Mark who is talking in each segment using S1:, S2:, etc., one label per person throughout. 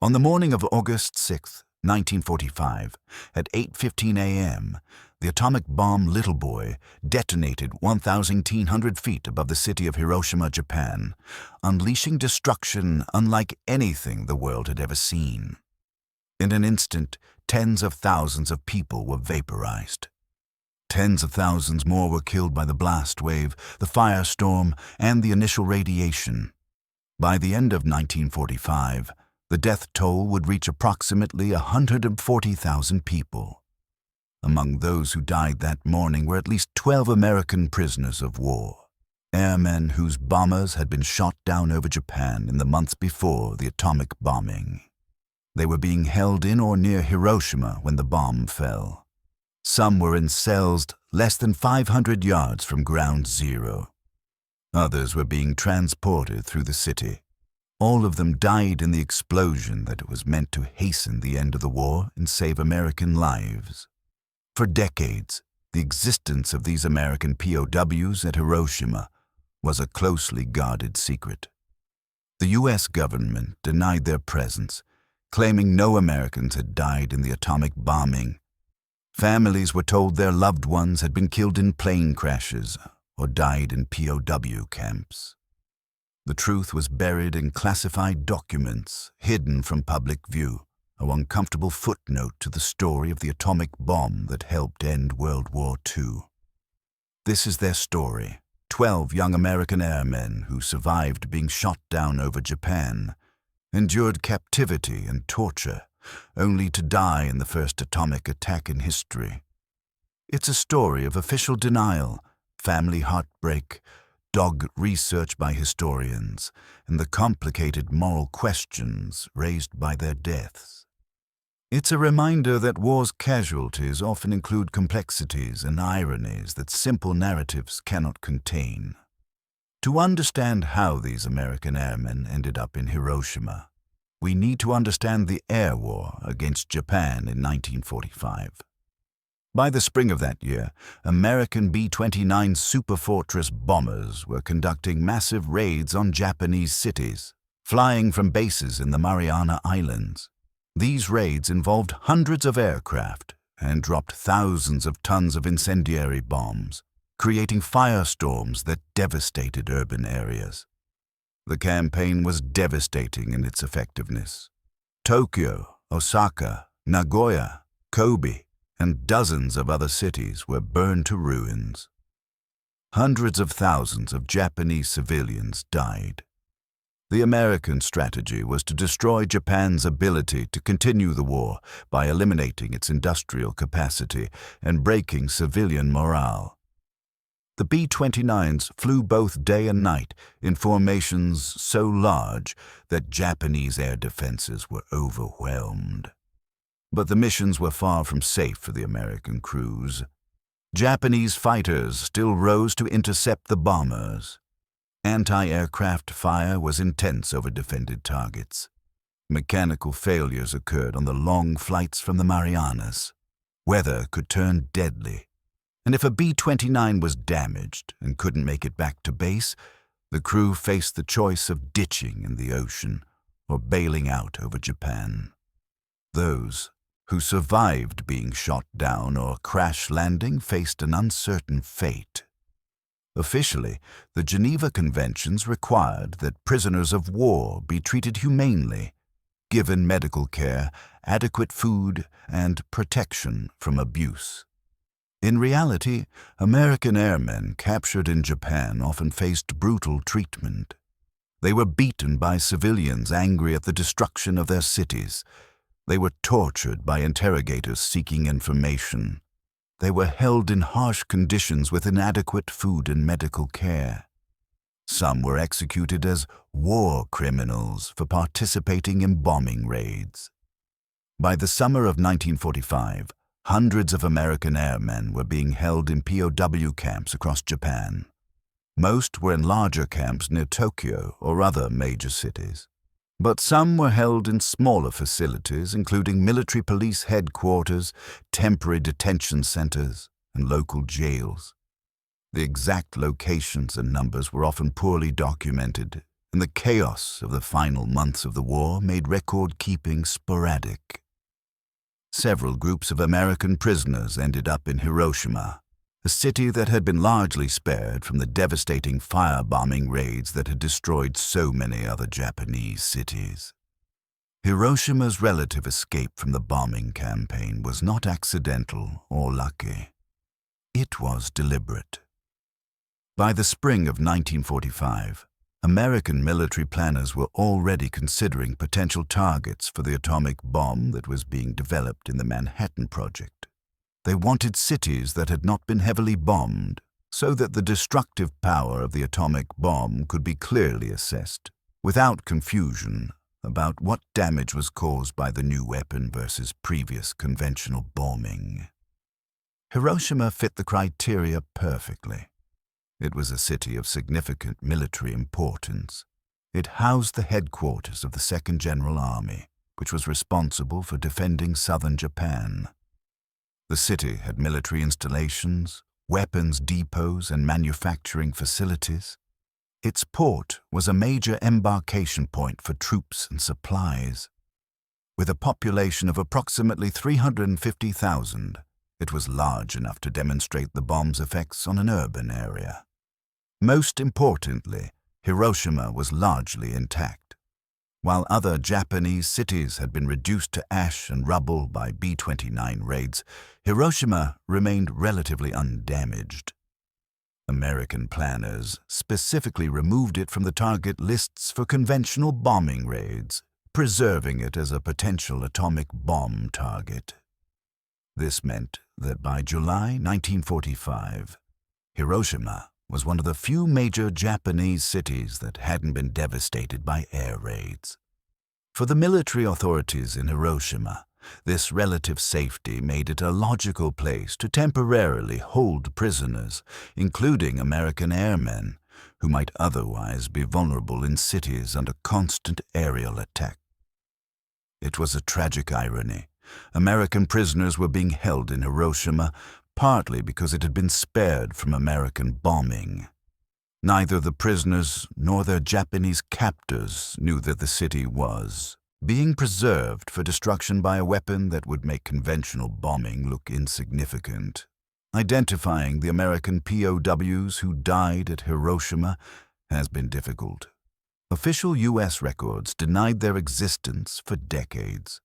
S1: On the morning of August 6, 1945, at 8:15 a.m., the atomic bomb Little Boy detonated 1,800 feet above the city of Hiroshima, Japan, unleashing destruction unlike anything the world had ever seen. In an instant, tens of thousands of people were vaporized. Tens of thousands more were killed by the blast wave, the firestorm, and the initial radiation. By the end of 1945, the death toll would reach approximately 140,000 people. Among those who died that morning were at least 12 American prisoners of war, airmen whose bombers had been shot down over Japan in the months before the atomic bombing. They were being held in or near Hiroshima when the bomb fell. Some were in cells less than 500 yards from ground zero. Others were being transported through the city. All of them died in the explosion that was meant to hasten the end of the war and save American lives. For decades, the existence of these American POWs at Hiroshima was a closely guarded secret. The U.S. government denied their presence, claiming no Americans had died in the atomic bombing. Families were told their loved ones had been killed in plane crashes or died in POW camps. The truth was buried in classified documents, hidden from public view, a uncomfortable footnote to the story of the atomic bomb that helped end World War II. This is their story: 12 young American airmen who survived being shot down over Japan, endured captivity and torture, only to die in the first atomic attack in history. It's a story of official denial, family heartbreak, dogged research by historians, and the complicated moral questions raised by their deaths. It's a reminder that war's casualties often include complexities and ironies that simple narratives cannot contain. To understand how these American airmen ended up in Hiroshima, we need to understand the air war against Japan in 1945. By the spring of that year, American B-29 Superfortress bombers were conducting massive raids on Japanese cities, flying from bases in the Mariana Islands. These raids involved hundreds of aircraft and dropped thousands of tons of incendiary bombs, creating firestorms that devastated urban areas. The campaign was devastating in its effectiveness. Tokyo, Osaka, Nagoya, Kobe, and dozens of other cities were burned to ruins. Hundreds of thousands of Japanese civilians died. The American strategy was to destroy Japan's ability to continue the war by eliminating its industrial capacity and breaking civilian morale. The B-29s flew both day and night in formations so large that Japanese air defenses were overwhelmed. But the missions were far from safe for the American crews. Japanese fighters still rose to intercept the bombers. Anti-aircraft fire was intense over defended targets. Mechanical failures occurred on the long flights from the Marianas. Weather could turn deadly, and if a B-29 was damaged and couldn't make it back to base, the crew faced the choice of ditching in the ocean or bailing out over Japan. Those who survived being shot down or crash landing faced an uncertain fate. Officially, the Geneva Conventions required that prisoners of war be treated humanely, given medical care, adequate food, and protection from abuse. In reality, American airmen captured in Japan often faced brutal treatment. They were beaten by civilians angry at the destruction of their cities. They were tortured by interrogators seeking information. They were held in harsh conditions with inadequate food and medical care. Some were executed as war criminals for participating in bombing raids. By the summer of 1945, hundreds of American airmen were being held in POW camps across Japan. Most were in larger camps near Tokyo or other major cities. But some were held in smaller facilities, including military police headquarters, temporary detention centers, and local jails. The exact locations and numbers were often poorly documented, and the chaos of the final months of the war made record-keeping sporadic. Several groups of American prisoners ended up in Hiroshima, a city that had been largely spared from the devastating firebombing raids that had destroyed so many other Japanese cities. Hiroshima's relative escape from the bombing campaign was not accidental or lucky. It was deliberate. By the spring of 1945, American military planners were already considering potential targets for the atomic bomb that was being developed in the Manhattan Project. They wanted cities that had not been heavily bombed, so that the destructive power of the atomic bomb could be clearly assessed, without confusion about what damage was caused by the new weapon versus previous conventional bombing. Hiroshima fit the criteria perfectly. It was a city of significant military importance. It housed the headquarters of the Second General Army, which was responsible for defending southern Japan. The city had military installations, weapons depots, and manufacturing facilities. Its port was a major embarkation point for troops and supplies. With a population of approximately 350,000, it was large enough to demonstrate the bomb's effects on an urban area. Most importantly, Hiroshima was largely intact. While other Japanese cities had been reduced to ash and rubble by B-29 raids, Hiroshima remained relatively undamaged. American planners specifically removed it from the target lists for conventional bombing raids, preserving it as a potential atomic bomb target. This meant that by July 1945, Hiroshima was one of the few major Japanese cities that hadn't been devastated by air raids. For the military authorities in Hiroshima, this relative safety made it a logical place to temporarily hold prisoners, including American airmen, who might otherwise be vulnerable in cities under constant aerial attack. It was a tragic irony. American prisoners were being held in Hiroshima partly because it had been spared from American bombing. Neither the prisoners nor their Japanese captors knew that the city was being preserved for destruction by a weapon that would make conventional bombing look insignificant. Identifying the American POWs who died at Hiroshima has been difficult. Official U.S. records denied their existence for decades.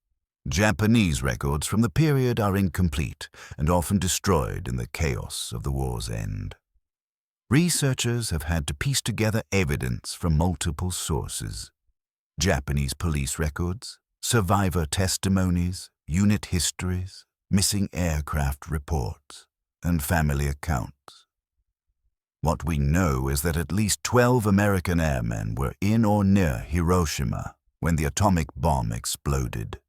S1: Japanese records from the period are incomplete and often destroyed in the chaos of the war's end. Researchers have had to piece together evidence from multiple sources: Japanese police records, survivor testimonies, unit histories, missing aircraft reports, and family accounts. What we know is that at least 12 American airmen were in or near Hiroshima when the atomic bomb exploded.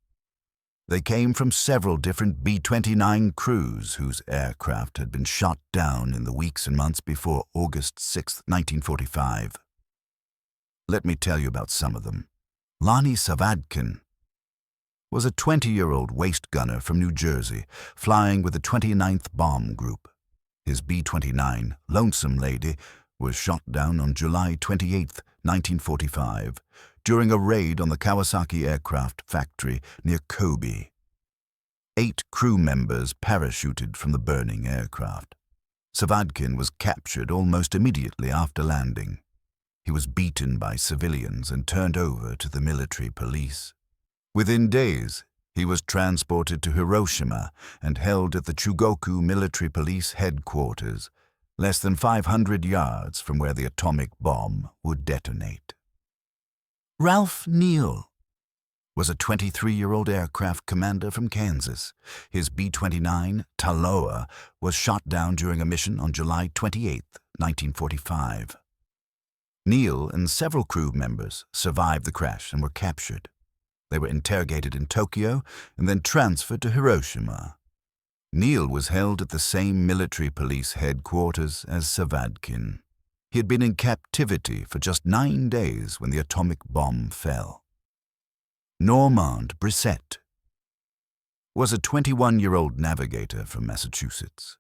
S1: They came from several different B-29 crews whose aircraft had been shot down in the weeks and months before August 6, 1945. Let me tell you about some of them. Lonnie Savadkin was a 20-year-old waist gunner from New Jersey, flying with the 29th Bomb Group. His B-29, Lonesome Lady, was shot down on July 28, 1945, during a raid on the Kawasaki aircraft factory near Kobe. 8 crew members parachuted from the burning aircraft. Savadkin was captured almost immediately after landing. He was beaten by civilians and turned over to the military police. Within days, he was transported to Hiroshima and held at the Chugoku Military Police Headquarters, less than 500 yards from where the atomic bomb would detonate. Ralph Neal was a 23-year-old aircraft commander from Kansas. His B-29, Taloa, was shot down during a mission on July 28, 1945. Neal and several crew members survived the crash and were captured. They were interrogated in Tokyo and then transferred to Hiroshima. Neal was held at the same military police headquarters as Savadkin. He had been in captivity for just 9 days when the atomic bomb fell. Normand Brissett was a 21-year-old navigator from Massachusetts.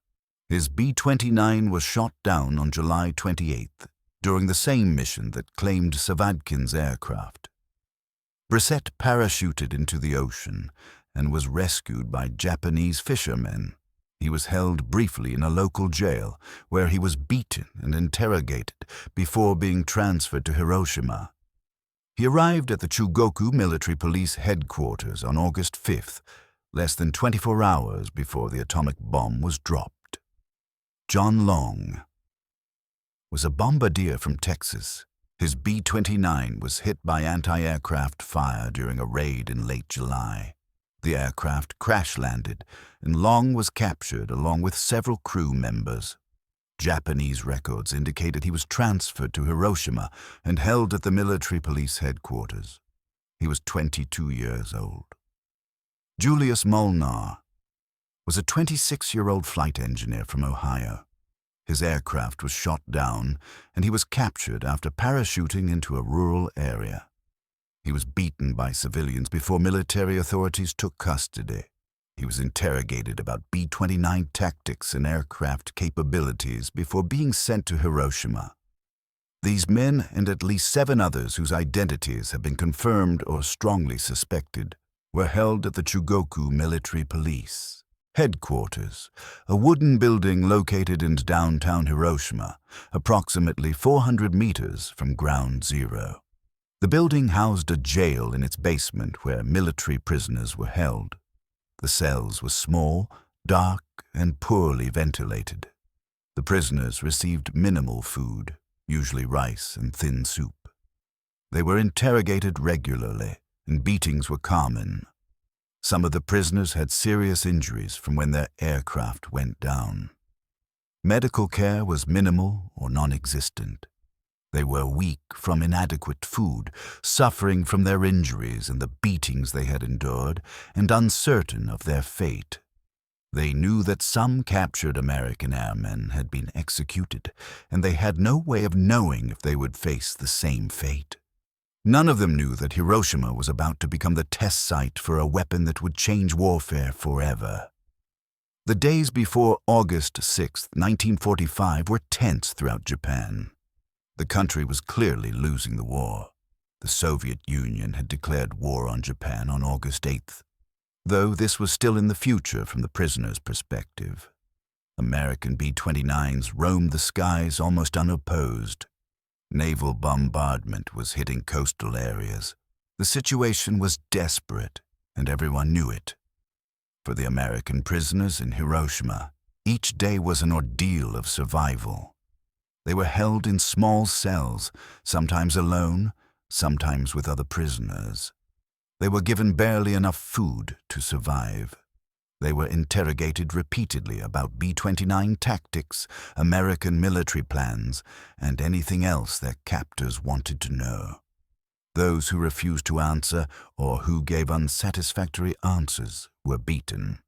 S1: His B-29 was shot down on July 28th during the same mission that claimed Savadkin's aircraft. Brissett parachuted into the ocean and was rescued by Japanese fishermen. He was held briefly in a local jail where he was beaten and interrogated before being transferred to Hiroshima. He arrived at the Chugoku Military Police Headquarters on August 5th, less than 24 hours before the atomic bomb was dropped. John Long was a bombardier from Texas. His B-29 was hit by anti-aircraft fire during a raid in late July. The aircraft crash-landed, and Long was captured along with several crew members. Japanese records indicated he was transferred to Hiroshima and held at the military police headquarters. He was 22 years old. Julius Molnar was a 26-year-old flight engineer from Ohio. His aircraft was shot down, and he was captured after parachuting into a rural area. He was beaten by civilians before military authorities took custody. He was interrogated about B-29 tactics and aircraft capabilities before being sent to Hiroshima. These men and at least 7 others whose identities have been confirmed or strongly suspected were held at the Chugoku Military Police Headquarters, a wooden building located in downtown Hiroshima, approximately 400 meters from Ground Zero. The building housed a jail in its basement where military prisoners were held. The cells were small, dark, and poorly ventilated. The prisoners received minimal food, usually rice and thin soup. They were interrogated regularly, and beatings were common. Some of the prisoners had serious injuries from when their aircraft went down. Medical care was minimal or non-existent. They were weak from inadequate food, suffering from their injuries and the beatings they had endured, and uncertain of their fate. They knew that some captured American airmen had been executed, and they had no way of knowing if they would face the same fate. None of them knew that Hiroshima was about to become the test site for a weapon that would change warfare forever. The days before August 6, 1945 were tense throughout Japan. The country was clearly losing the war. The Soviet Union had declared war on Japan on August 8th, though this was still in the future from the prisoners' perspective. American B-29s roamed the skies almost unopposed. Naval bombardment was hitting coastal areas. The situation was desperate, and everyone knew it. For the American prisoners in Hiroshima, each day was an ordeal of survival. They were held in small cells, sometimes alone, sometimes with other prisoners. They were given barely enough food to survive. They were interrogated repeatedly about B-29 tactics, American military plans, and anything else their captors wanted to know. Those who refused to answer or who gave unsatisfactory answers were beaten.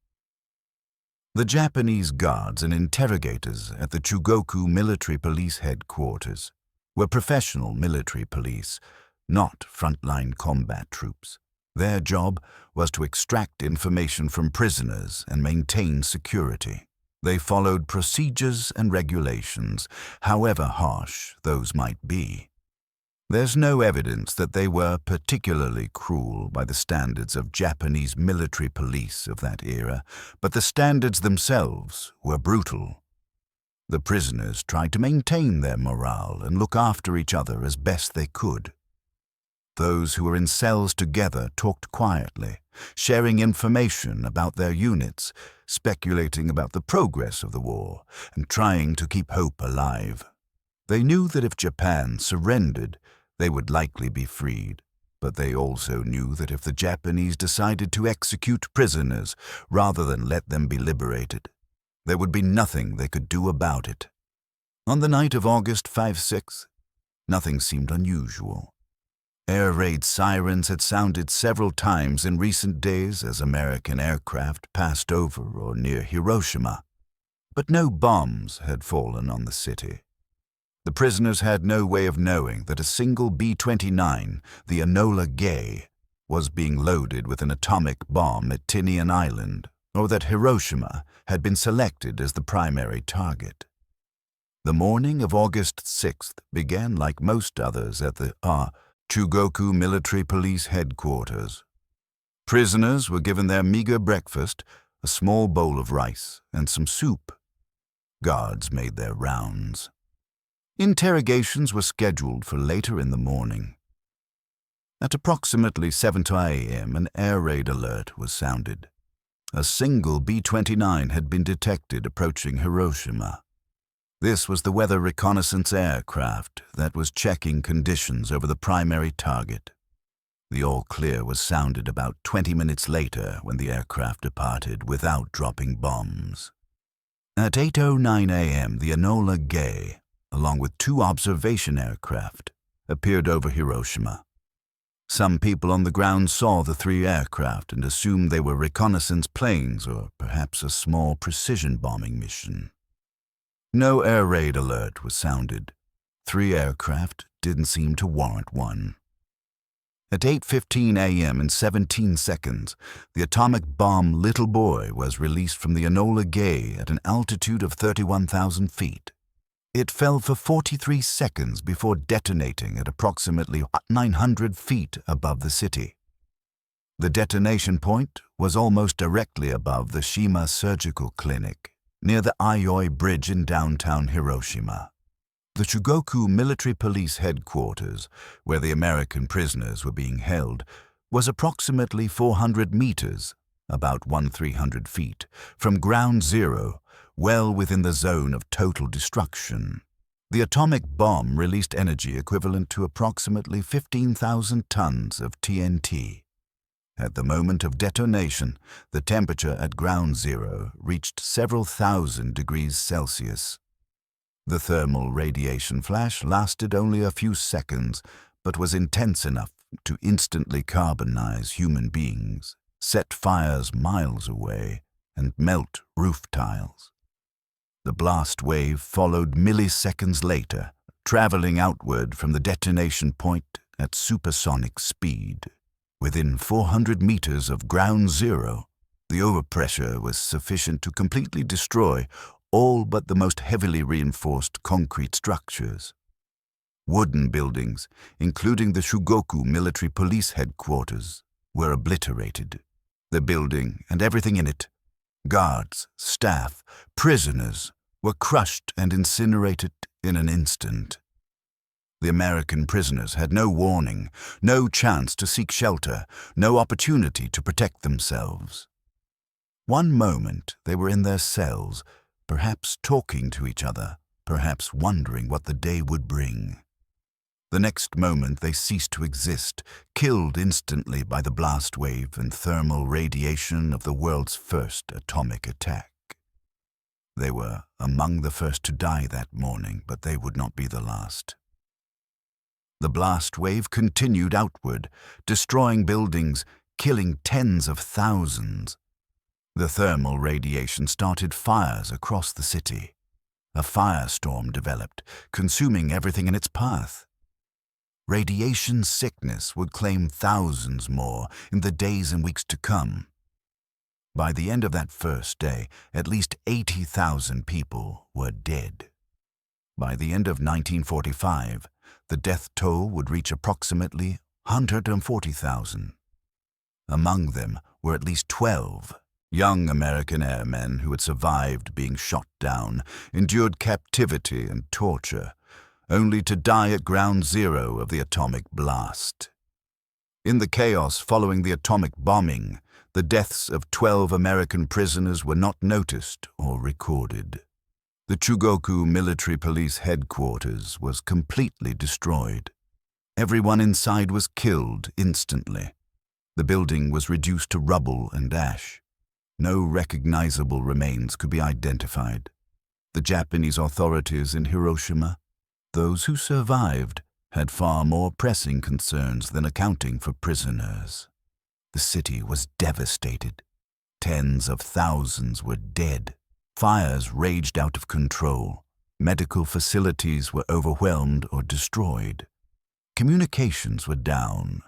S1: The Japanese guards and interrogators at the Chugoku Military Police Headquarters were professional military police, not frontline combat troops. Their job was to extract information from prisoners and maintain security. They followed procedures and regulations, however harsh those might be. There's no evidence that they were particularly cruel by the standards of Japanese military police of that era, but the standards themselves were brutal. The prisoners tried to maintain their morale and look after each other as best they could. Those who were in cells together talked quietly, sharing information about their units, speculating about the progress of the war, and trying to keep hope alive. They knew that if Japan surrendered, they would likely be freed, but they also knew that if the Japanese decided to execute prisoners rather than let them be liberated, there would be nothing they could do about it. On the night of August 5-6, nothing seemed unusual. Air raid sirens had sounded several times in recent days as American aircraft passed over or near Hiroshima, but no bombs had fallen on the city. The prisoners had no way of knowing that a single B-29, the Enola Gay, was being loaded with an atomic bomb at Tinian Island, or that Hiroshima had been selected as the primary target. The morning of August 6th began like most others at the Chugoku Military Police Headquarters. Prisoners were given their meager breakfast, a small bowl of rice and some soup. Guards made their rounds. Interrogations were scheduled for later in the morning. At approximately 7 a.m., an air raid alert was sounded. A single B-29 had been detected approaching Hiroshima. This was the weather reconnaissance aircraft that was checking conditions over the primary target. The all-clear was sounded about 20 minutes later when the aircraft departed without dropping bombs. At 8:09 a.m., the Enola Gay, along with 2 observation aircraft, appeared over Hiroshima. Some people on the ground saw the 3 aircraft and assumed they were reconnaissance planes or perhaps a small precision bombing mission. No air raid alert was sounded. 3 aircraft didn't seem to warrant one. At 8:15 a.m. in 17 seconds, the atomic bomb Little Boy was released from the Enola Gay at an altitude of 31,000 feet. It fell for 43 seconds before detonating at approximately 900 feet above the city. The detonation point was almost directly above the Shima Surgical Clinic, near the Aioi Bridge in downtown Hiroshima. The Chugoku Military Police Headquarters, where the American prisoners were being held, was approximately 400 meters, about 1,300 feet, from ground zero, well within the zone of total destruction. The atomic bomb released energy equivalent to approximately 15,000 tons of TNT. At the moment of detonation, the temperature at ground zero reached several thousand degrees Celsius. The thermal radiation flash lasted only a few seconds, but was intense enough to instantly carbonize human beings, set fires miles away, and melt roof tiles. The blast wave followed milliseconds later, traveling outward from the detonation point at supersonic speed. Within 400 meters of ground zero, the overpressure was sufficient to completely destroy all but the most heavily reinforced concrete structures. Wooden buildings, including the Chugoku Military Police Headquarters, were obliterated. The building and everything in it, guards, staff, prisoners, were crushed and incinerated in an instant. The American prisoners had no warning, no chance to seek shelter, no opportunity to protect themselves. One moment they were in their cells, perhaps talking to each other, perhaps wondering what the day would bring. The next moment they ceased to exist, killed instantly by the blast wave and thermal radiation of the world's first atomic attack. They were among the first to die that morning, but they would not be the last. The blast wave continued outward, destroying buildings, killing tens of thousands. The thermal radiation started fires across the city. A firestorm developed, consuming everything in its path. Radiation sickness would claim thousands more in the days and weeks to come. By the end of that first day, at least 80,000 people were dead. By the end of 1945, the death toll would reach approximately 140,000. Among them were at least 12 young American airmen who had survived being shot down, endured captivity and torture, only to die at ground zero of the atomic blast. In the chaos following the atomic bombing, the deaths of 12 American prisoners were not noticed or recorded. The Chugoku Military Police Headquarters was completely destroyed. Everyone inside was killed instantly. The building was reduced to rubble and ash. No recognizable remains could be identified. The Japanese authorities in Hiroshima, those who survived, had far more pressing concerns than accounting for prisoners. The city was devastated. Tens of thousands were dead. Fires raged out of control. Medical facilities were overwhelmed or destroyed. Communications were down.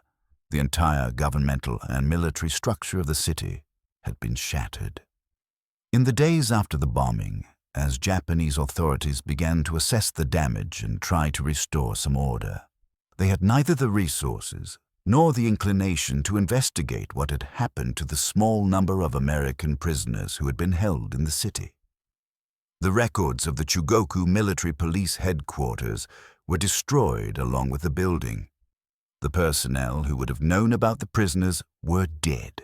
S1: The entire governmental and military structure of the city had been shattered. In the days after the bombing, as Japanese authorities began to assess the damage and try to restore some order. They had neither the resources nor the inclination to investigate what had happened to the small number of American prisoners who had been held in the city. The records of the Chugoku Military Police Headquarters were destroyed along with the building. The personnel who would have known about the prisoners were dead.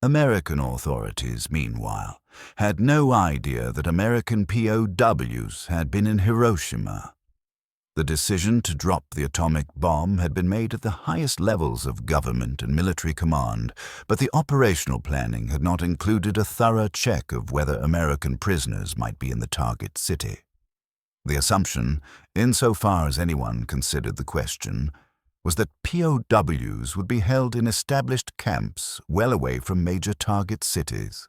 S1: American authorities, meanwhile, had no idea that American POWs had been in Hiroshima. The decision to drop the atomic bomb had been made at the highest levels of government and military command, but the operational planning had not included a thorough check of whether American prisoners might be in the target city. The assumption, insofar as anyone considered the question, was that POWs would be held in established camps well away from major target cities.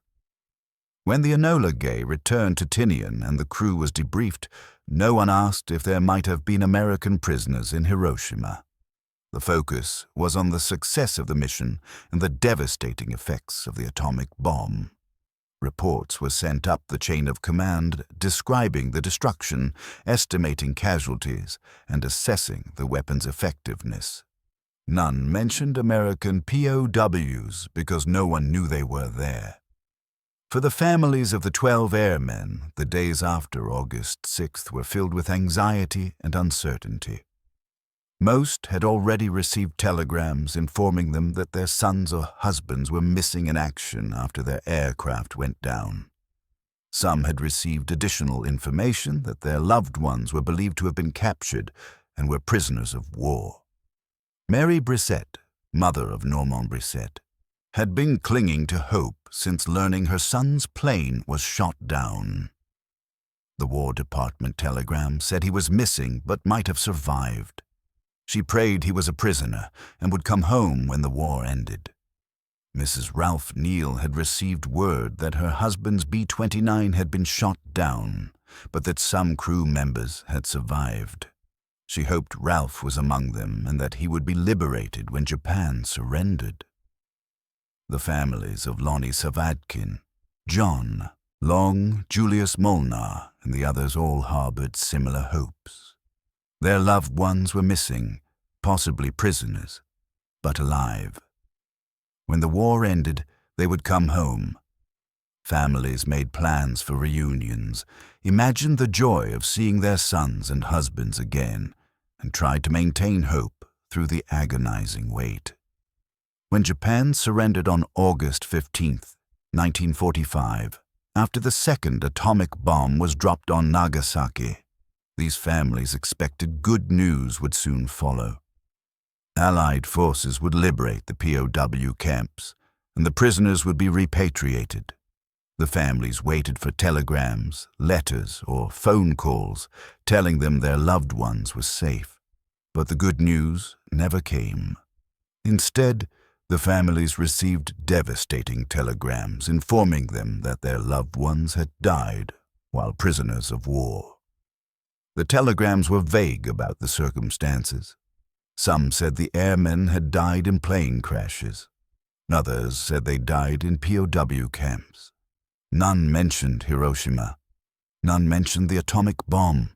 S1: When the Enola Gay returned to Tinian and the crew was debriefed, no one asked if there might have been American prisoners in Hiroshima. The focus was on the success of the mission and the devastating effects of the atomic bomb. Reports were sent up the chain of command describing the destruction, estimating casualties, and assessing the weapon's effectiveness. None mentioned American POWs because no one knew they were there. For the families of the 12 airmen, the days after August 6th were filled with anxiety and uncertainty. Most had already received telegrams informing them that their sons or husbands were missing in action after their aircraft went down. Some had received additional information that their loved ones were believed to have been captured and were prisoners of war. Mary Brissette, mother of Normand Brissette, had been clinging to hope since learning her son's plane was shot down. The War Department telegram said he was missing but might have survived. She prayed he was a prisoner and would come home when the war ended. Mrs. Ralph Neal had received word that her husband's B-29 had been shot down, but that some crew members had survived. She hoped Ralph was among them and that he would be liberated when Japan surrendered. The families of Lonnie Savadkin, John, Long, Julius Molnar, and the others all harbored similar hopes. Their loved ones were missing, possibly prisoners, but alive. When the war ended, they would come home. Families made plans for reunions, imagined the joy of seeing their sons and husbands again, and tried to maintain hope through the agonizing wait. When Japan surrendered on August 15, 1945, after the second atomic bomb was dropped on Nagasaki, these families expected good news would soon follow. Allied forces would liberate the POW camps, and the prisoners would be repatriated. The families waited for telegrams, letters, or phone calls telling them their loved ones were safe. But the good news never came. Instead, the families received devastating telegrams informing them that their loved ones had died while prisoners of war. The telegrams were vague about the circumstances. Some said the airmen had died in plane crashes. Others said they died in POW camps. None mentioned Hiroshima. None mentioned the atomic bomb.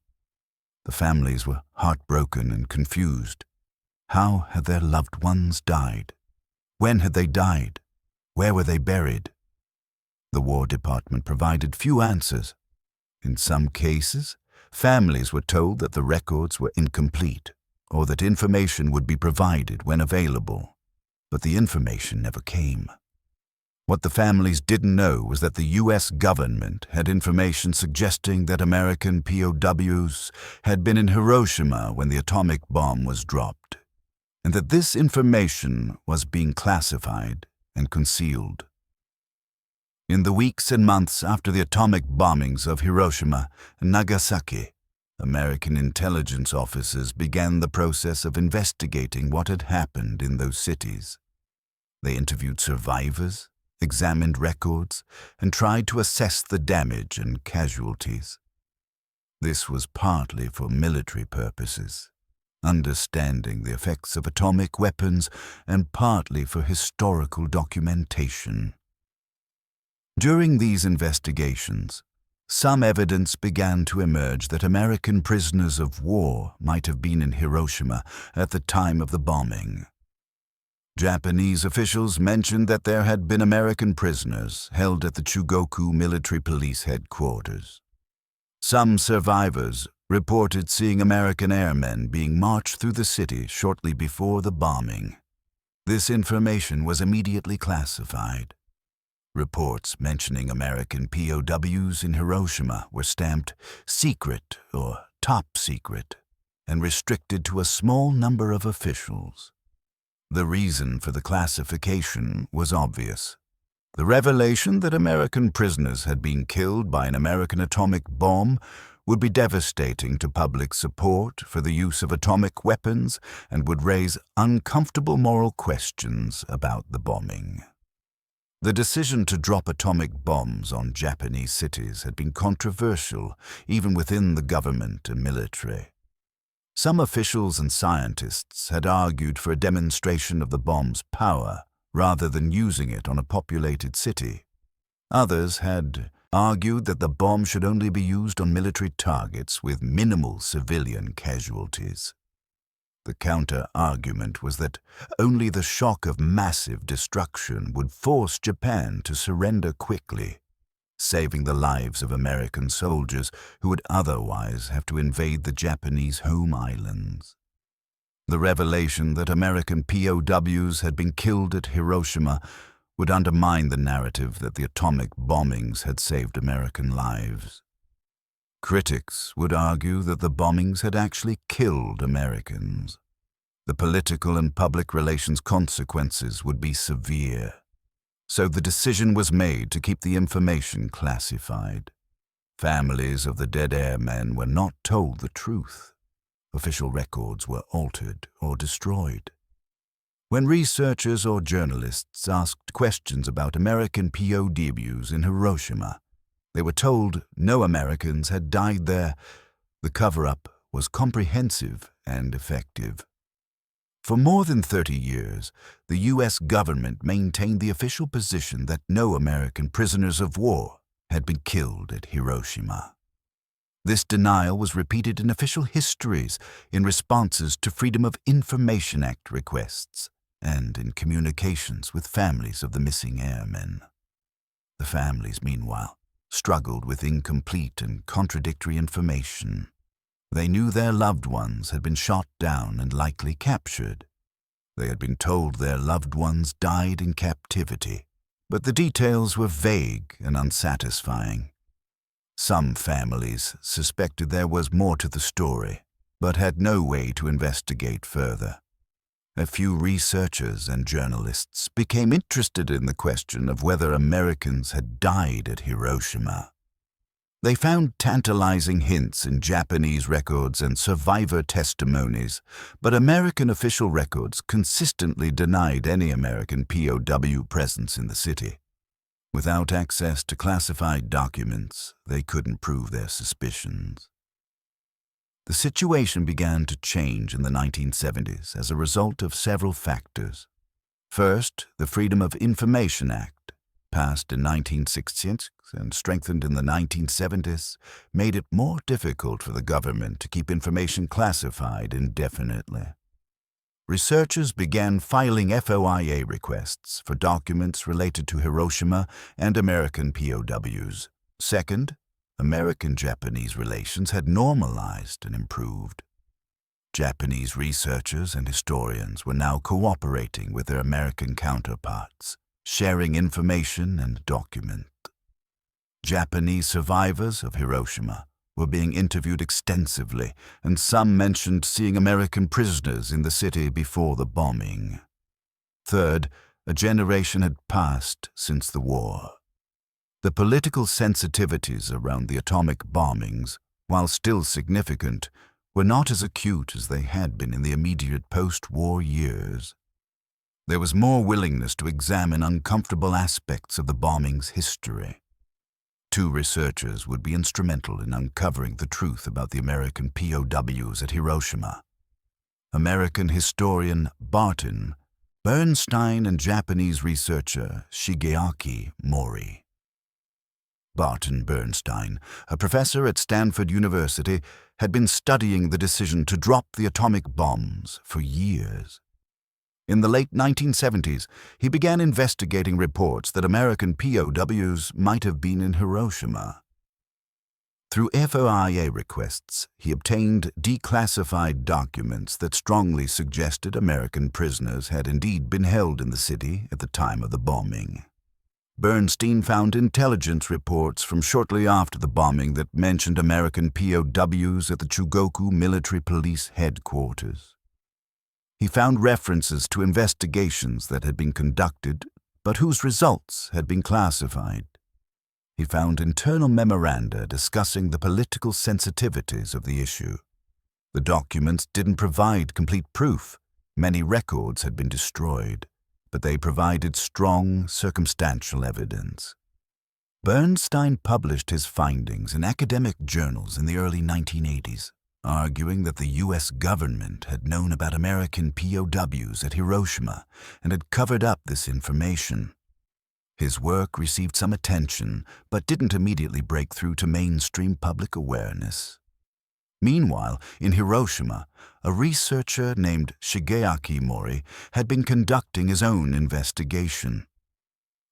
S1: The families were heartbroken and confused. How had their loved ones died? When had they died? Where were they buried? The War Department provided few answers. In some cases, families were told that the records were incomplete or that information would be provided when available, but the information never came. What the families didn't know was that the U.S. government had information suggesting that American POWs had been in Hiroshima when the atomic bomb was dropped, and that this information was being classified and concealed. In the weeks and months after the atomic bombings of Hiroshima and Nagasaki, American intelligence officers began the process of investigating what had happened in those cities. They interviewed survivors, examined records, and tried to assess the damage and casualties. This was partly for military purposes, understanding the effects of atomic weapons, and partly for historical documentation. During these investigations, some evidence began to emerge that American prisoners of war might have been in Hiroshima at the time of the bombing. Japanese officials mentioned that there had been American prisoners held at the Chugoku Military Police Headquarters. Some survivors reported seeing American airmen being marched through the city shortly before the bombing. This information was immediately classified. Reports mentioning American POWs in Hiroshima were stamped secret or top secret and restricted to a small number of officials. The reason for the classification was obvious. The revelation that American prisoners had been killed by an American atomic bomb would be devastating to public support for the use of atomic weapons and would raise uncomfortable moral questions about the bombing. The decision to drop atomic bombs on Japanese cities had been controversial even within the government and military. Some officials and scientists had argued for a demonstration of the bomb's power rather than using it on a populated city. Others had argued that the bomb should only be used on military targets with minimal civilian casualties. The counter-argument was that only the shock of massive destruction would force Japan to surrender quickly, saving the lives of American soldiers who would otherwise have to invade the Japanese home islands. The revelation that American POWs had been killed at Hiroshima would undermine the narrative that the atomic bombings had saved American lives. Critics would argue that the bombings had actually killed Americans. The political and public relations consequences would be severe. So the decision was made to keep the information classified. Families of the dead airmen were not told the truth. Official records were altered or destroyed. When researchers or journalists asked questions about American POWs in Hiroshima, they were told no Americans had died there. The cover-up was comprehensive and effective. For more than 30 years, the U.S. government maintained the official position that no American prisoners of war had been killed at Hiroshima. This denial was repeated in official histories, in responses to Freedom of Information Act requests, and in communications with families of the missing airmen. The families, meanwhile, struggled with incomplete and contradictory information. They knew their loved ones had been shot down and likely captured. They had been told their loved ones died in captivity, but the details were vague and unsatisfying. Some families suspected there was more to the story, but had no way to investigate further. A few researchers and journalists became interested in the question of whether Americans had died at Hiroshima. They found tantalizing hints in Japanese records and survivor testimonies, but American official records consistently denied any American POW presence in the city. Without access to classified documents, they couldn't prove their suspicions. The situation began to change in the 1970s as a result of several factors. First, the Freedom of Information Act, passed in 1966 and strengthened in the 1970s, made it more difficult for the government to keep information classified indefinitely. Researchers began filing FOIA requests for documents related to Hiroshima and American POWs. Second, American-Japanese relations had normalized and improved. Japanese researchers and historians were now cooperating with their American counterparts, sharing information and documents. Japanese survivors of Hiroshima were being interviewed extensively, and some mentioned seeing American prisoners in the city before the bombing. Third, a generation had passed since the war. The political sensitivities around the atomic bombings, while still significant, were not as acute as they had been in the immediate post-war years. There was more willingness to examine uncomfortable aspects of the bombing's history. Two researchers would be instrumental in uncovering the truth about the American POWs at Hiroshima. American historian Barton, Bernstein, and Japanese researcher Shigeaki Mori. Barton Bernstein, a professor at Stanford University, had been studying the decision to drop the atomic bombs for years. In the late 1970s, he began investigating reports that American POWs might have been in Hiroshima. Through FOIA requests, he obtained declassified documents that strongly suggested American prisoners had indeed been held in the city at the time of the bombing. Bernstein found intelligence reports from shortly after the bombing that mentioned American POWs at the Chugoku Military Police Headquarters. He found references to investigations that had been conducted, but whose results had been classified. He found internal memoranda discussing the political sensitivities of the issue. The documents didn't provide complete proof. Many records had been destroyed, but they provided strong, circumstantial evidence. Bernstein published his findings in academic journals in the early 1980s, arguing that the U.S. government had known about American POWs at Hiroshima and had covered up this information. His work received some attention, but didn't immediately break through to mainstream public awareness. Meanwhile, in Hiroshima, a researcher named Shigeaki Mori had been conducting his own investigation.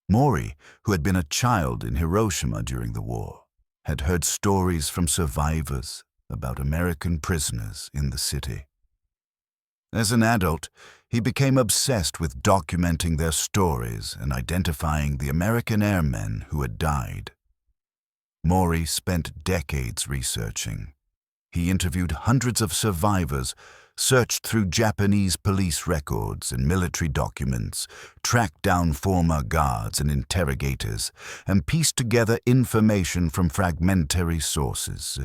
S1: Mori, who had been a child in Hiroshima during the war, had heard stories from survivors about American prisoners in the city. As an adult, he became obsessed with documenting their stories and identifying the American airmen who had died. Mori spent decades researching. He interviewed hundreds of survivors, searched through Japanese police records and military documents, tracked down former guards and interrogators, and pieced together information from fragmentary sources.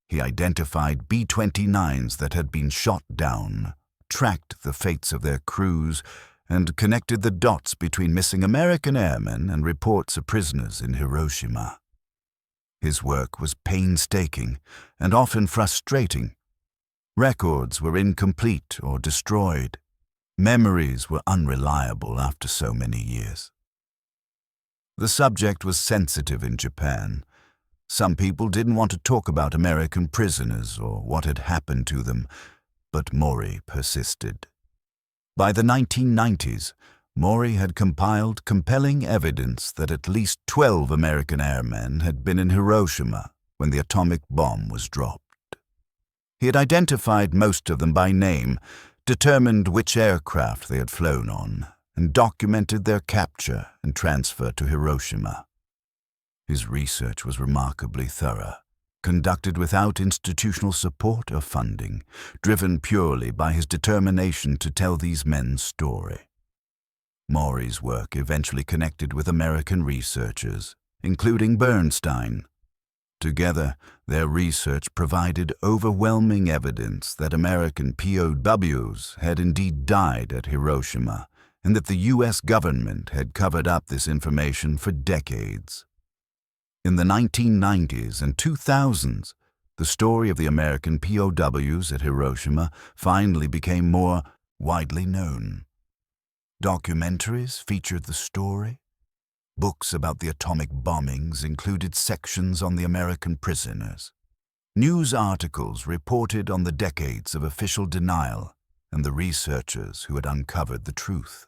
S1: He identified B-29s that had been shot down, tracked the fates of their crews, and connected the dots between missing American airmen and reports of prisoners in Hiroshima. His work was painstaking and often frustrating. Records were incomplete or destroyed. Memories were unreliable after so many years. The subject was sensitive in Japan. Some people didn't want to talk about American prisoners or what had happened to them, but Mori persisted. By the 1990s, Mori had compiled compelling evidence that at least 12 American airmen had been in Hiroshima when the atomic bomb was dropped. He had identified most of them by name, determined which aircraft they had flown on, and documented their capture and transfer to Hiroshima. His research was remarkably thorough, conducted without institutional support or funding, driven purely by his determination to tell these men's story. Mori's work eventually connected with American researchers, including Bernstein. Together, their research provided overwhelming evidence that American POWs had indeed died at Hiroshima, and that the U.S. government had covered up this information for decades. In the 1990s and 2000s, the story of the American POWs at Hiroshima finally became more widely known. Documentaries featured the story. Books about the atomic bombings included sections on the American prisoners. News articles reported on the decades of official denial and the researchers who had uncovered the truth.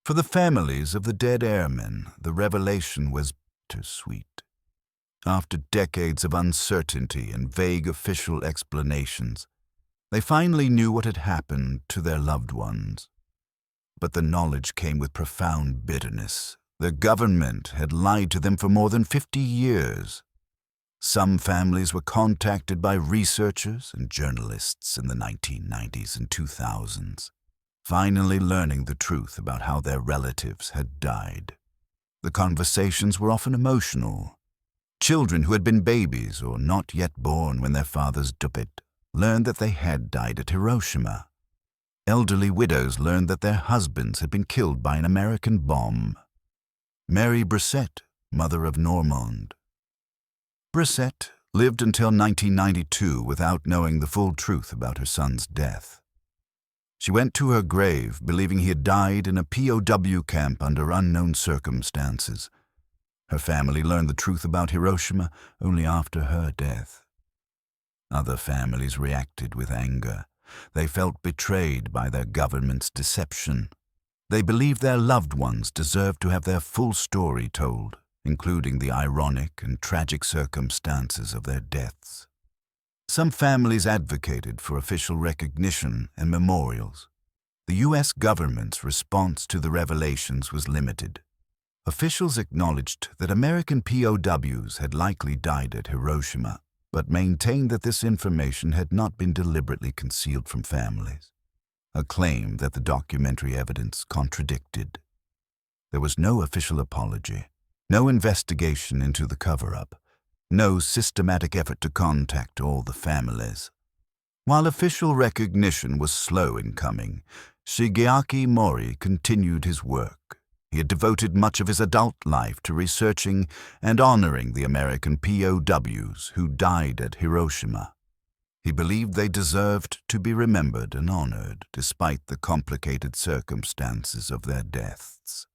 S1: For the families of the dead airmen, the revelation was bittersweet. After decades of uncertainty and vague official explanations, they finally knew what had happened to their loved ones. But the knowledge came with profound bitterness. The government had lied to them for more than 50 years. Some families were contacted by researchers and journalists in the 1990s and 2000s, finally learning the truth about how their relatives had died. The conversations were often emotional. Children who had been babies or not yet born when their fathers died learned that they had died at Hiroshima. Elderly widows learned that their husbands had been killed by an American bomb. Mary Brissette, mother of Normand. Brissette lived until 1992 without knowing the full truth about her son's death. She went to her grave believing he had died in a POW camp under unknown circumstances. Her family learned the truth about Hiroshima only after her death. Other families reacted with anger. They felt betrayed by their government's deception. They believed their loved ones deserved to have their full story told, including the ironic and tragic circumstances of their deaths. Some families advocated for official recognition and memorials. The U.S. government's response to the revelations was limited. Officials acknowledged that American POWs had likely died at Hiroshima, but maintained that this information had not been deliberately concealed from families, a claim that the documentary evidence contradicted. There was no official apology, no investigation into the cover-up, no systematic effort to contact all the families. While official recognition was slow in coming, Shigeaki Mori continued his work. He had devoted much of his adult life to researching and honoring the American POWs who died at Hiroshima. He believed they deserved to be remembered and honored despite the complicated circumstances of their deaths.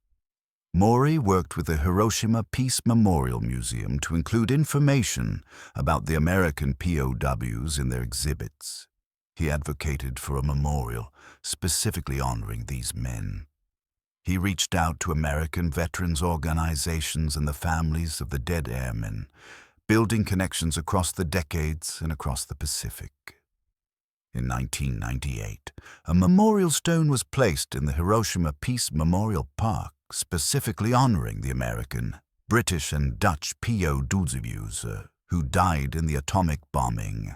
S1: Mori worked with the Hiroshima Peace Memorial Museum to include information about the American POWs in their exhibits. He advocated for a memorial specifically honoring these men. He reached out to American veterans organizations and the families of the dead airmen, building connections across the decades and across the Pacific. In 1998, a memorial stone was placed in the Hiroshima Peace Memorial Park, specifically honoring the American, British, and Dutch POWs who died in the atomic bombing.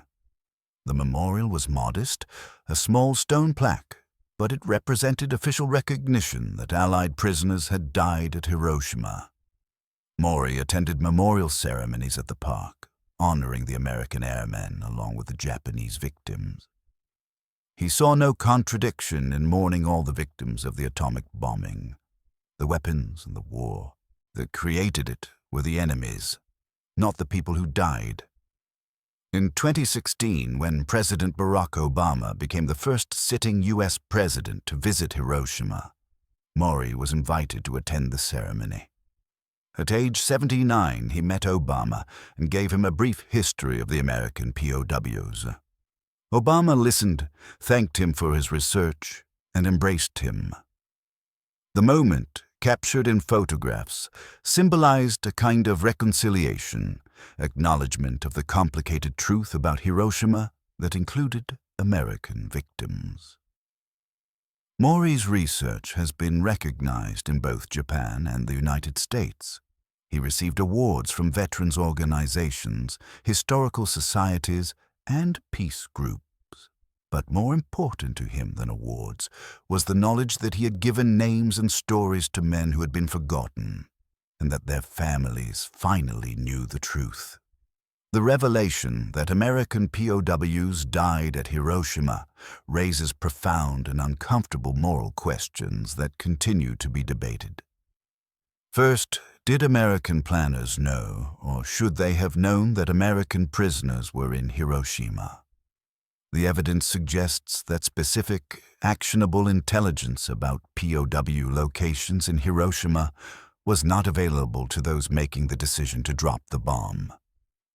S1: The memorial was modest, a small stone plaque, but it represented official recognition that Allied prisoners had died at Hiroshima. Mori attended memorial ceremonies at the park, honoring the American airmen along with the Japanese victims. He saw no contradiction in mourning all the victims of the atomic bombing. The weapons and the war that created it were the enemies, not the people who died. In 2016, when President Barack Obama became the first sitting U.S. president to visit Hiroshima, Mori was invited to attend the ceremony. At age 79, he met Obama and gave him a brief history of the American POWs. Obama listened, thanked him for his research, and embraced him. The moment, captured in photographs, symbolized a kind of reconciliation, acknowledgement of the complicated truth about Hiroshima that included American victims. Mori's research has been recognized in both Japan and the United States. He received awards from veterans organizations, historical societies, and peace groups. But more important to him than awards was the knowledge that he had given names and stories to men who had been forgotten, and that their families finally knew the truth. The revelation that American POWs died at Hiroshima raises profound and uncomfortable moral questions that continue to be debated. First, did American planners know, or should they have known, that American prisoners were in Hiroshima? The evidence suggests that specific, actionable intelligence about POW locations in Hiroshima was not available to those making the decision to drop the bomb.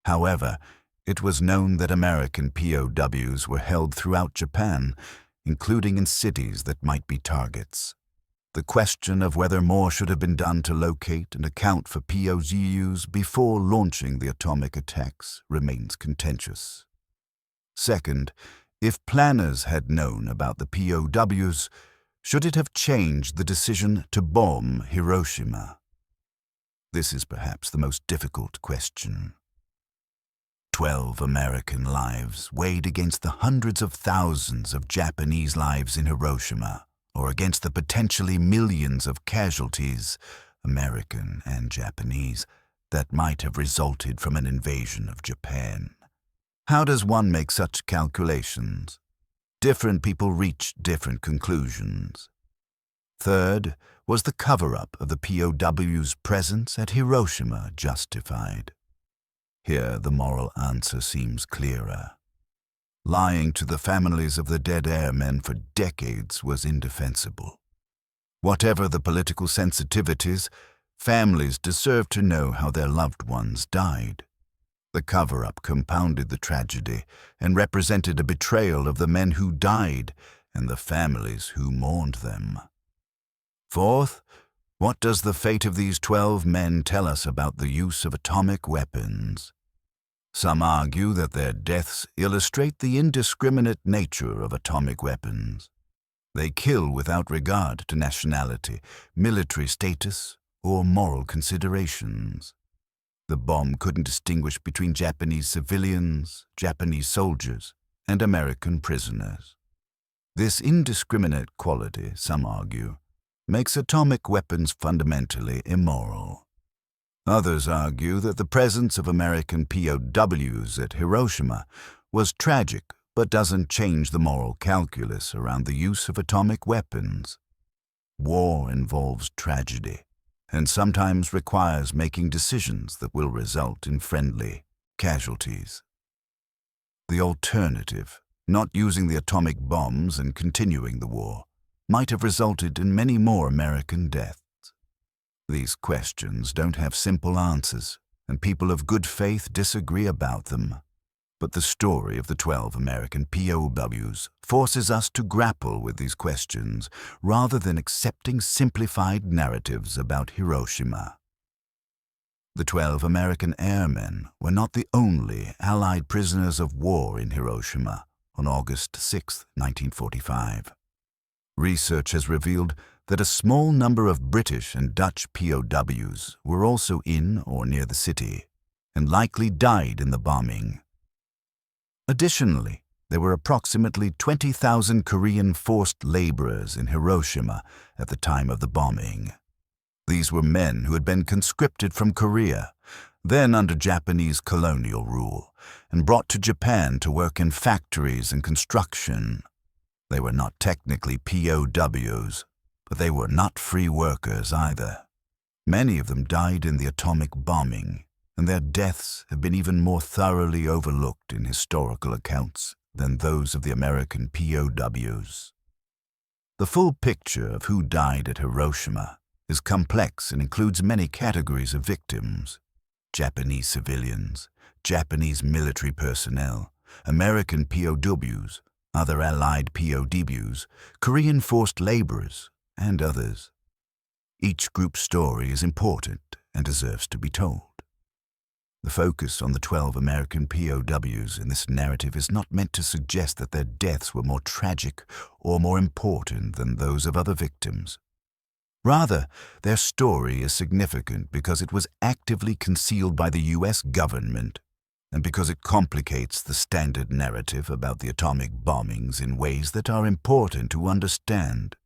S1: However, it was known that American POWs were held throughout Japan, including in cities that might be targets. The question of whether more should have been done to locate and account for POWs before launching the atomic attacks remains contentious. Second, if planners had known about the POWs, should it have changed the decision to bomb Hiroshima? This is perhaps the most difficult question. 12 American lives weighed against the hundreds of thousands of Japanese lives in Hiroshima, or against the potentially millions of casualties, American and Japanese, that might have resulted from an invasion of Japan. How does one make such calculations? Different people reach different conclusions. Third, was the cover-up of the POW's presence at Hiroshima justified? Here the moral answer seems clearer. Lying to the families of the dead airmen for decades was indefensible. Whatever the political sensitivities, Families deserved to know how their loved ones died. The cover-up compounded the tragedy and represented a betrayal of the men who died and the families who mourned them. Fourth, what does the fate of these 12 men tell us about the use of atomic weapons? Some argue that their deaths illustrate the indiscriminate nature of atomic weapons. They kill without regard to nationality, military status, or moral considerations. The bomb couldn't distinguish between Japanese civilians, Japanese soldiers, and American prisoners. This indiscriminate quality, some argue, makes atomic weapons fundamentally immoral. Others argue that the presence of American POWs at Hiroshima was tragic but doesn't change the moral calculus around the use of atomic weapons. War involves tragedy and sometimes requires making decisions that will result in friendly casualties. The alternative, not using the atomic bombs and continuing the war, might have resulted in many more American deaths. These questions don't have simple answers, and people of good faith disagree about them. But the story of the 12 American POWs forces us to grapple with these questions rather than accepting simplified narratives about Hiroshima. The 12 American airmen were not the only Allied prisoners of war in Hiroshima on August 6, 1945. Research has revealed that a small number of British and Dutch POWs were also in or near the city and likely died in the bombing. Additionally, there were approximately 20,000 Korean forced laborers in Hiroshima at the time of the bombing. These were men who had been conscripted from Korea, then under Japanese colonial rule, and brought to Japan to work in factories and construction. They were not technically POWs, but they were not free workers either. Many of them died in the atomic bombing, and their deaths have been even more thoroughly overlooked in historical accounts than those of the American POWs. The full picture of who died at Hiroshima is complex and includes many categories of victims: Japanese civilians, Japanese military personnel, American POWs, other Allied POWs, Korean forced laborers, and others. Each group's story is important and deserves to be told. The focus on the 12 American POWs in this narrative is not meant to suggest that their deaths were more tragic or more important than those of other victims. Rather, their story is significant because it was actively concealed by the U.S. government and because it complicates the standard narrative about the atomic bombings in ways that are important to understand.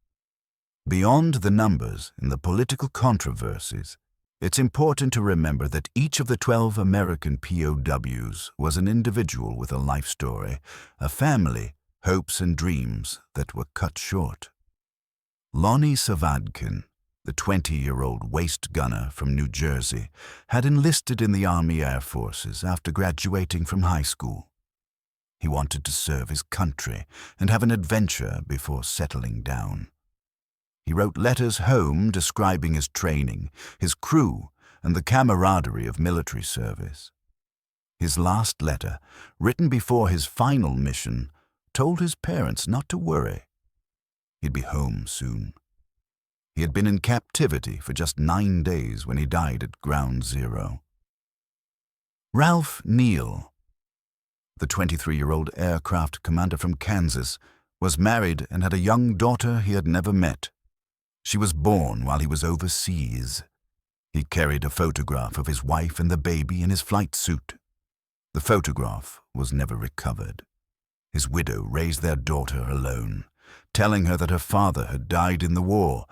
S1: Beyond the numbers and the political controversies, it's important to remember that each of the 12 American POWs was an individual with a life story, a family, hopes and dreams that were cut short. Lonnie Savadkin, the 20-year-old waist gunner from New Jersey, had enlisted in the Army Air Forces after graduating from high school. He wanted to serve his country and have an adventure before settling down. He wrote letters home describing his training, his crew, and the camaraderie of military service. His last letter, written before his final mission, told his parents not to worry. He'd be home soon. He had been in captivity for just 9 days when he died at Ground Zero. Ralph Neal, the 23-year-old aircraft commander from Kansas, was married and had a young daughter he had never met. She was born while he was overseas. He carried a photograph of his wife and the baby in his flight suit. The photograph was never recovered. His widow raised their daughter alone, telling her that her father had died in the war,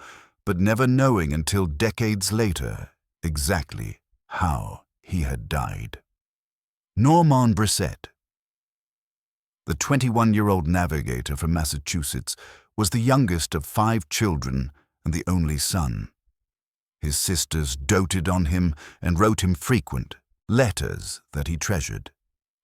S1: but never knowing until decades later exactly how he had died. Norman Brissett, the 21-year-old navigator from Massachusetts, was the youngest of 5 children and the only son. His sisters doted on him and wrote him frequent letters that he treasured.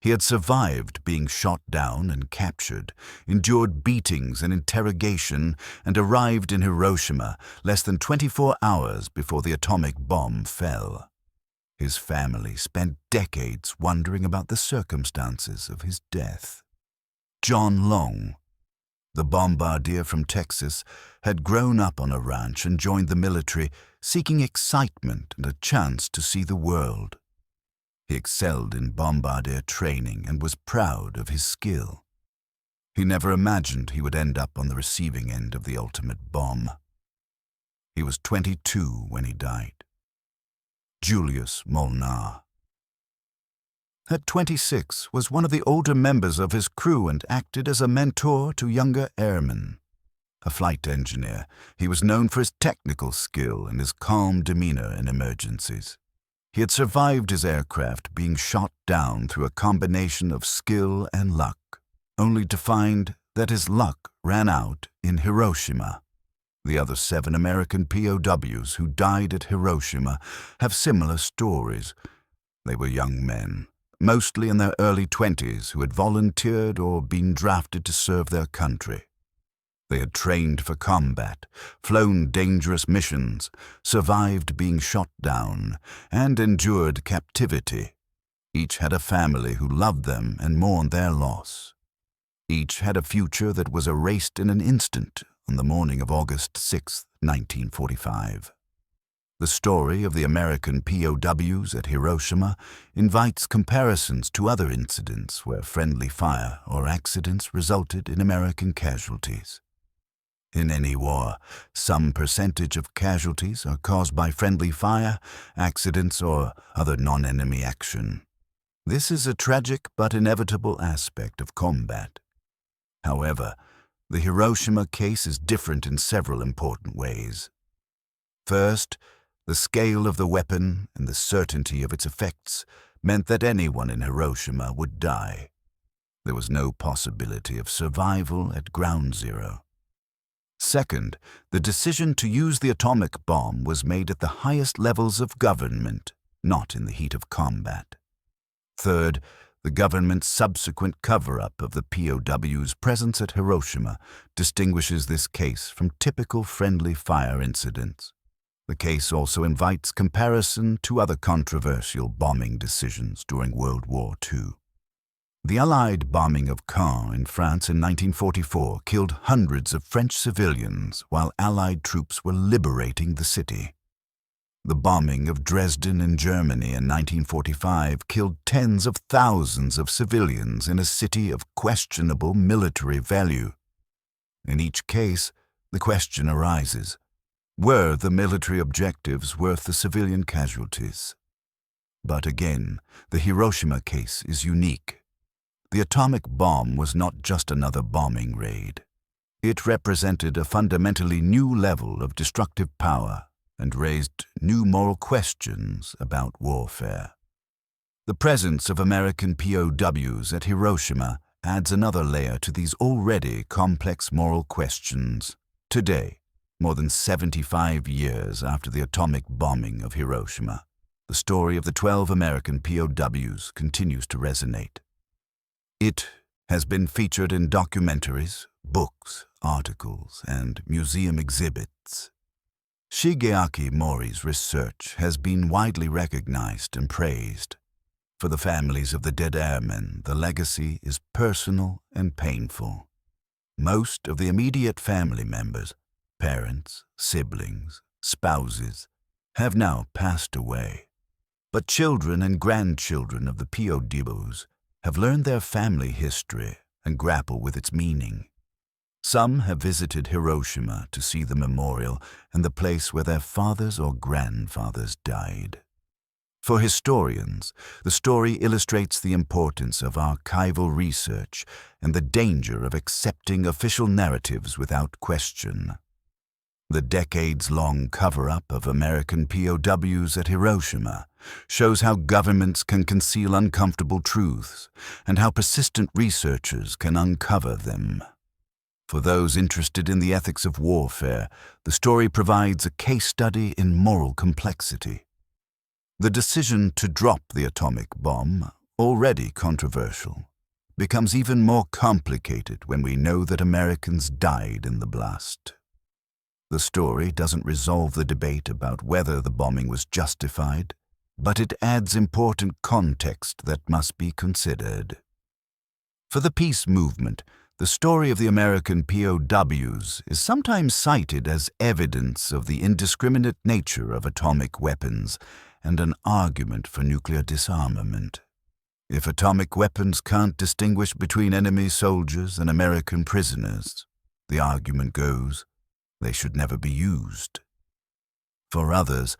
S1: He had survived being shot down and captured, endured beatings and interrogation, and arrived in Hiroshima less than 24 hours before the atomic bomb fell. His family spent decades wondering about the circumstances of his death. John Long, the bombardier from Texas, had grown up on a ranch and joined the military, seeking excitement and a chance to see the world. He excelled in bombardier training and was proud of his skill. He never imagined he would end up on the receiving end of the ultimate bomb. He was 22 when he died. Julius Molnar. At 26, was one of the older members of his crew and acted as a mentor to younger airmen. A flight engineer, he was known for his technical skill and his calm demeanor in emergencies. He had survived his aircraft being shot down through a combination of skill and luck, only to find that his luck ran out in Hiroshima. The other 7 American POWs who died at Hiroshima have similar stories. They were young men, mostly in their early 20s, who had volunteered or been drafted to serve their country. They had trained for combat, flown dangerous missions, survived being shot down, and endured captivity. Each had a family who loved them and mourned their loss. Each had a future that was erased in an instant on the morning of August 6, 1945. The story of the American POWs at Hiroshima invites comparisons to other incidents where friendly fire or accidents resulted in American casualties. In any war, some percentage of casualties are caused by friendly fire, accidents, or other non-enemy action. This is a tragic but inevitable aspect of combat. However, the Hiroshima case is different in several important ways. First, the scale of the weapon and the certainty of its effects meant that anyone in Hiroshima would die. There was no possibility of survival at ground zero. Second, the decision to use the atomic bomb was made at the highest levels of government, not in the heat of combat. Third, the government's subsequent cover-up of the POW's presence at Hiroshima distinguishes this case from typical friendly fire incidents. The case also invites comparison to other controversial bombing decisions during World War II. The Allied bombing of Caen in France in 1944 killed hundreds of French civilians while Allied troops were liberating the city. The bombing of Dresden in Germany in 1945 killed tens of thousands of civilians in a city of questionable military value. In each case, the question arises, were the military objectives worth the civilian casualties? But again, the Hiroshima case is unique. The atomic bomb was not just another bombing raid. It represented a fundamentally new level of destructive power and raised new moral questions about warfare. The presence of American POWs at Hiroshima adds another layer to these already complex moral questions. Today, more than 75 years after the atomic bombing of Hiroshima, the story of the 12 American POWs continues to resonate. It has been featured in documentaries, books, articles, and museum exhibits. Shigeaki Mori's research has been widely recognized and praised. For the families of the dead airmen, the legacy is personal and painful. Most of the immediate family members, parents, siblings, spouses, have now passed away. But children and grandchildren of the POWs have learned their family history and grapple with its meaning. Some have visited Hiroshima to see the memorial and the place where their fathers or grandfathers died. For historians, the story illustrates the importance of archival research and the danger of accepting official narratives without question. The decades-long cover-up of American POWs at Hiroshima shows how governments can conceal uncomfortable truths and how persistent researchers can uncover them. For those interested in the ethics of warfare, the story provides a case study in moral complexity. The decision to drop the atomic bomb, already controversial, becomes even more complicated when we know that Americans died in the blast. The story doesn't resolve the debate about whether the bombing was justified, but it adds important context that must be considered. For the peace movement, the story of the American POWs is sometimes cited as evidence of the indiscriminate nature of atomic weapons and an argument for nuclear disarmament. If atomic weapons can't distinguish between enemy soldiers and American prisoners, the argument goes, they should never be used. For others,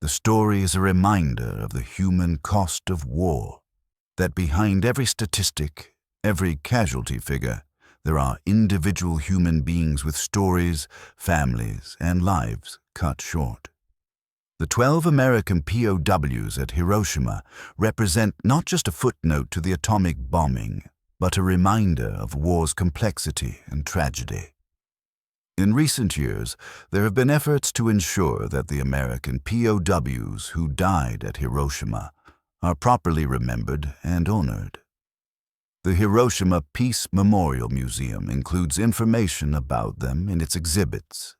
S1: the story is a reminder of the human cost of war, that behind every statistic, every casualty figure, there are individual human beings with stories, families, and lives cut short. The 12 American POWs at Hiroshima represent not just a footnote to the atomic bombing, but a reminder of war's complexity and tragedy. In recent years, there have been efforts to ensure that the American POWs who died at Hiroshima are properly remembered and honored. The Hiroshima Peace Memorial Museum includes information about them in its exhibits.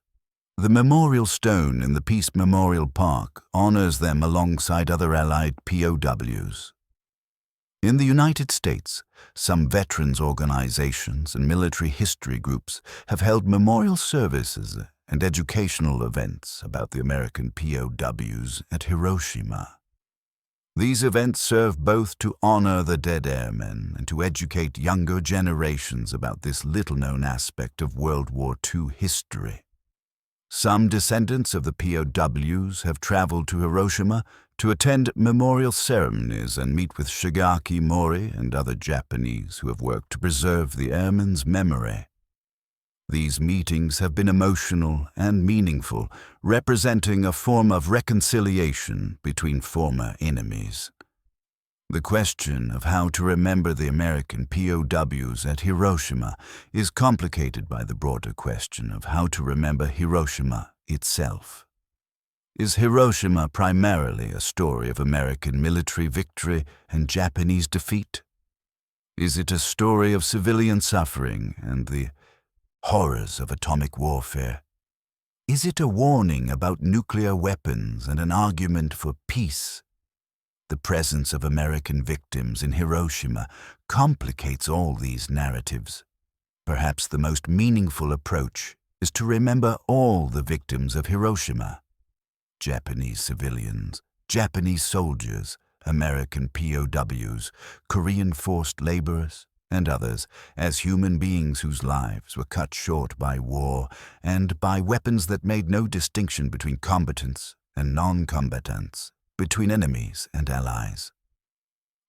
S1: The memorial stone in the Peace Memorial Park honors them alongside other Allied POWs. In the United States, some veterans organizations and military history groups have held memorial services and educational events about the American POWs at Hiroshima. These events serve both to honor the dead airmen and to educate younger generations about this little-known aspect of World War II history. Some descendants of the POWs have traveled to Hiroshima to attend memorial ceremonies and meet with Shigeaki, Mori, and other Japanese who have worked to preserve the airmen's memory. These meetings have been emotional and meaningful, representing a form of reconciliation between former enemies. The question of how to remember the American POWs at Hiroshima is complicated by the broader question of how to remember Hiroshima itself. Is Hiroshima primarily a story of American military victory and Japanese defeat? Is it a story of civilian suffering and the horrors of atomic warfare? Is it a warning about nuclear weapons and an argument for peace? The presence of American victims in Hiroshima complicates all these narratives. Perhaps the most meaningful approach is to remember all the victims of Hiroshima: Japanese civilians, Japanese soldiers, American POWs, Korean forced laborers, and others, as human beings whose lives were cut short by war and by weapons that made no distinction between combatants and non-combatants, between enemies and allies.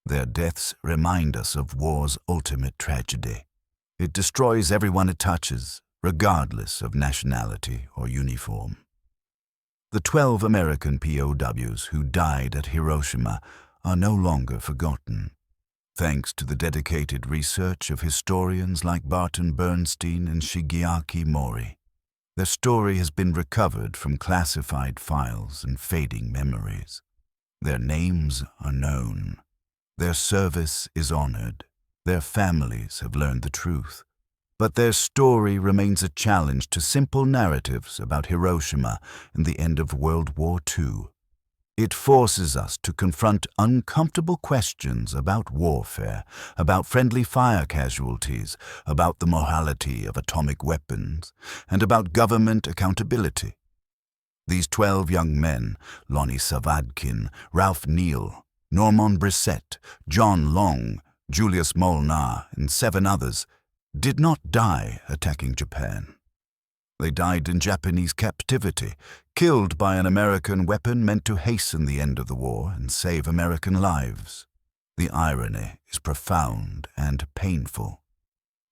S1: Their deaths remind us of war's ultimate tragedy. It destroys everyone it touches, regardless of nationality or uniform. The 12 American POWs who died at Hiroshima are no longer forgotten. Thanks to the dedicated research of historians like Barton, Bernstein, and Shigeaki Mori, their story has been recovered from classified files and fading memories. Their names are known. Their service is honored. Their families have learned the truth. But their story remains a challenge to simple narratives about Hiroshima and the end of World War II. It forces us to confront uncomfortable questions about warfare, about friendly fire casualties, about the morality of atomic weapons, and about government accountability. These 12 young men, Lonnie Savadkin, Ralph Neal, Normand Brissett, John Long, Julius Molnar, and 7 others, did not die attacking Japan. They died in Japanese captivity, killed by an American weapon meant to hasten the end of the war and save American lives. The irony is profound and painful.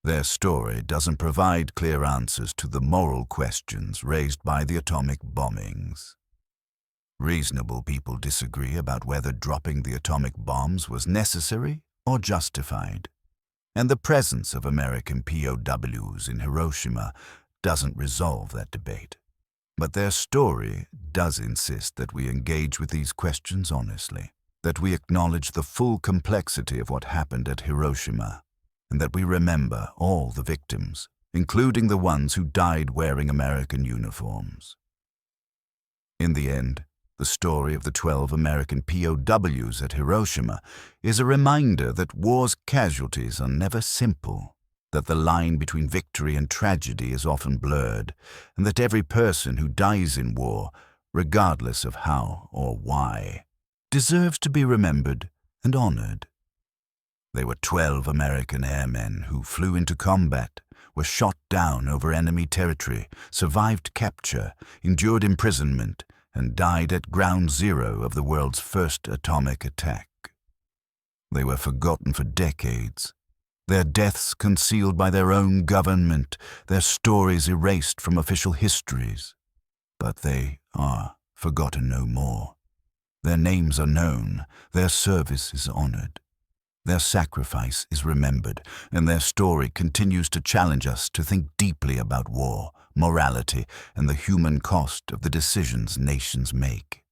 S1: Their story doesn't provide clear answers to the moral questions raised by the atomic bombings. Reasonable people disagree about whether dropping the atomic bombs was necessary or justified. And the presence of American POWs in Hiroshima doesn't resolve that debate. But their story does insist that we engage with these questions honestly, that we acknowledge the full complexity of what happened at Hiroshima, and that we remember all the victims, including the ones who died wearing American uniforms. In the end, the story of the 12 American POWs at Hiroshima is a reminder that war's casualties are never simple, that the line between victory and tragedy is often blurred, and that every person who dies in war, regardless of how or why, deserves to be remembered and honored. They were 12 American airmen who flew into combat, were shot down over enemy territory, survived capture, endured imprisonment, and died at ground zero of the world's first atomic attack. They were forgotten for decades, their deaths concealed by their own government, their stories erased from official histories. But they are forgotten no more. Their names are known, their service is honored. Their sacrifice is remembered, and their story continues to challenge us to think deeply about war, morality, and the human cost of the decisions nations make.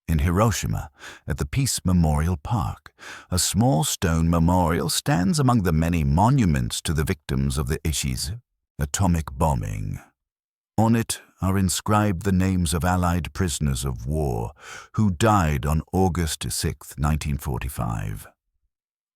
S1: In Hiroshima, at the Peace Memorial Park, a small stone memorial stands among the many monuments to the victims of the Ishi's atomic bombing. On it are inscribed the names of Allied prisoners of war who died on August 6, 1945.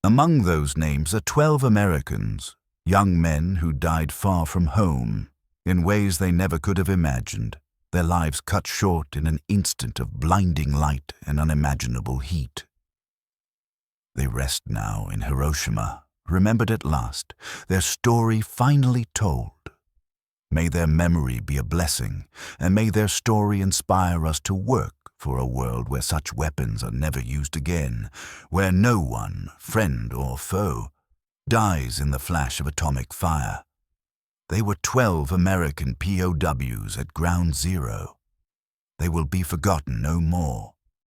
S1: Among those names are 12 Americans, young men who died far from home, in ways they never could have imagined, their lives cut short in an instant of blinding light and unimaginable heat. They rest now in Hiroshima, remembered at last, their story finally told. May their memory be a blessing, and may their story inspire us to work for a world where such weapons are never used again, where no one, friend or foe, dies in the flash of atomic fire. They were 12 American POWs at ground zero. They will be forgotten no more.